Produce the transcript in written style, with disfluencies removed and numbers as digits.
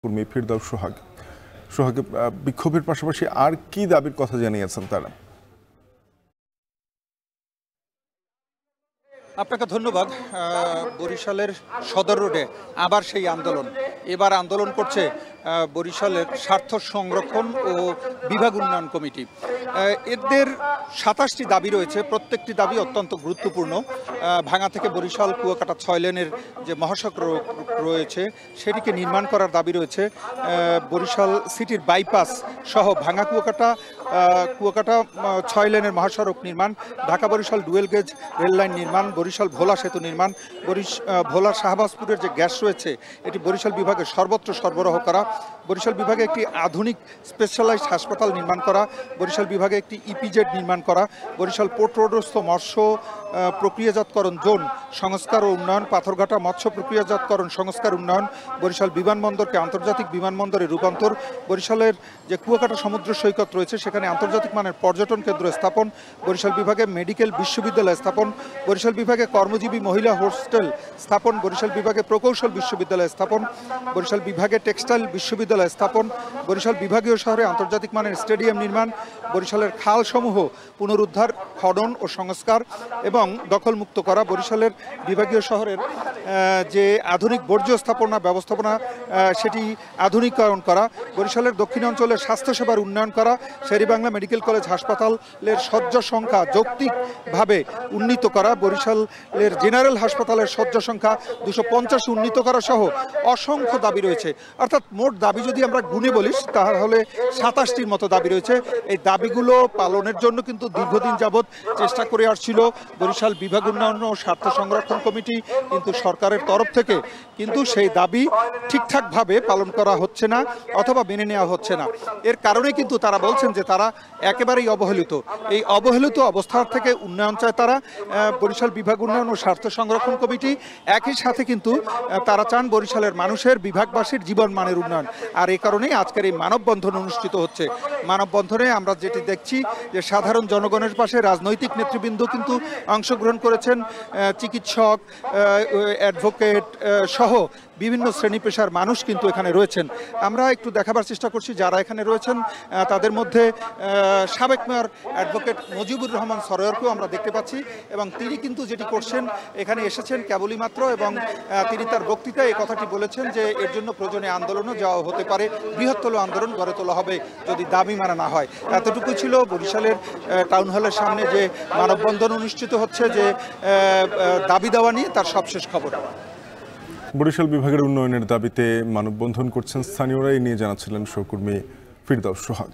কর্মী ফিরদৌস সোহাগ। বিক্ষোভের পাশাপাশি আর কি দাবির কথা জানিয়েছেন তারা? আপনাকে ধন্যবাদ। বরিশালের সদর রোডে আবার সেই আন্দোলন। এবার আন্দোলন করছে বরিশালের স্বার্থ সংরক্ষণ ও বিভাগ উন্নয়ন কমিটি। এদের ২৭টি দাবি রয়েছে, প্রত্যেকটি দাবি অত্যন্ত গুরুত্বপূর্ণ। ভাঙা থেকে বরিশাল কুয়াকাটা ৬ লেনের যে মহাসড়ক রয়েছে সেটিকে নির্মাণ করার দাবি রয়েছে। বরিশাল সিটির বাইপাস সহ ভাঙা কুয়াকাটা ৬ লেনের মহাসড়ক নির্মাণ, Dhaka Barishal dual gauge rail line নির্মাণ, বরিশাল ভোলা সেতু নির্মাণ, ভোলা শাহবাজপুরের যে গ্যাস রয়েছে এটি বরিশাল বিভাগে সর্বত্র সরবরাহ করা, বরিশাল বিভাগে একটি আধুনিক স্পেশালাইজড হাসপাতাল নির্মাণ করা, বরিশাল বিভাগে একটি ইপিজেড নির্মাণ করা, বরিশাল পোর্ট রোডস্থ মৎস্য প্রক্রিয়াজাতকরণ জোন সংস্কার ও উন্নয়ন, পাথরঘাটা মৎস্য প্রক্রিয়াজাতকরণ সংস্কার উন্নয়ন, বরিশাল বিমানবন্দরকে আন্তর্জাতিক বিমানবন্দরে রূপান্তর, বরিশালের যে কুয়াকাটা সমুদ্র সৈকত রয়েছে সেখানে আন্তর্জাতিক মানের পর্যটন কেন্দ্র স্থাপন, বরিশাল বিভাগে মেডিকেল বিশ্ববিদ্যালয় স্থাপন, বরিশাল বিভাগে কর্মজীবী মহিলা হোস্টেল স্থাপন, বরিশাল বিভাগে প্রকৌশল বিশ্ববিদ্যালয় স্থাপন, বরিশাল বিভাগে টেক্সটাইল বিশ্ববিদ্যালয় স্থাপন, বরিশাল বিভাগীয় শহরে আন্তর্জাতিক মানের স্টেডিয়াম নির্মাণ, বরিশালের খালসমূহ পুনরুদ্ধার, খনন ও সংস্কার এবং দখলমুক্ত করা, বরিশালের বিভাগীয় শহরের যে আধুনিক বর্জ্য ব্যবস্থাপনা সেটি আধুনিকরণ করা, বরিশালের দক্ষিণ অঞ্চলের স্বাস্থ্যসেবার উন্নয়ন করা, শেরেবাংলা মেডিকেল কলেজ হাসপাতালের শয্যা সংখ্যা যৌক্তিকভাবে উন্নীত করা, বরিশালের জেনারেল হাসপাতালের শয্যা সংখ্যা 250 উন্নীত করা সহ অসংখ্য দাবি রয়েছে। অর্থাৎ মোট দাবি যদি আমরা গুণে বলি তাহলে 27টির মতো দাবি রয়েছে। এই দাবিগুলো পালনের জন্য কিন্তু দীর্ঘদিন যাবৎ চেষ্টা করে আসছিল বরিশাল বিভাগ উন্নয়ন ও স্বার্থ সংরক্ষণ কমিটি, কিন্তু সরকারের তরফ থেকে কিন্তু সেই দাবি ঠিকঠাকভাবে পালন করা হচ্ছে না অথবা মেনে নেওয়া হচ্ছে না। এর কারণে কিন্তু তারা বলছেন যে তারা একেবারেই অবহেলিত। এই অবহেলিত অবস্থা থেকে উন্নয়ন চায় তারা, বরিশাল বিভাগ উন্নয়ন ও স্বার্থ সংরক্ষণ কমিটি। একই সাথে কিন্তু তারা চান বরিশালের মানুষের বিভাগবাসীর জীবন মানের উন্নয়ন। আর এই কারণেই আজকের এই মানববন্ধন অনুষ্ঠিত হচ্ছে। মানববন্ধনে আমরা যেটি দেখছি যে সাধারণ জনগণের পাশে রাজনৈতিক নেতৃবৃন্দ কিন্তু অংশগ্রহণ করেছেন, চিকিৎসক, অ্যাডভোকেট সহ বিভিন্ন শ্রেণী পেশার মানুষ কিন্তু এখানে রয়েছেন। আমরা একটু দেখাবার চেষ্টা করছি যারা এখানে রয়েছেন। তাদের মধ্যে সাবেক মেয়র অ্যাডভোকেট মুজিবুর রহমান সরোয়ারকেও আমরা দেখতে পাচ্ছি এবং তিনি কিন্তু যেটি করছেন এখানে এসেছেন কেবলই মাত্র এবং তিনি তার বক্তৃতায় এই কথাটি বলেছেন যে এর জন্য প্রয়োজনে আন্দোলনও যাওয়া হতে পারে, বৃহত্তর আন্দোলন গড়ে তোলা হবে যদি দাবি মানা না হয়। এতটুকু ছিল বরিশালের টাউন হলের সামনে যে মানববন্ধন অনুষ্ঠিত হচ্ছে যে দাবি দেওয়া নিয়ে তার সবশেষ খবর। বরিশাল বিভাগের উন্নয়নের দাবিতে মানববন্ধন করছেন স্থানীয়রা, এই নিয়ে জানাচ্ছিলেন সহকর্মী ফিরদৌস সোহাগ।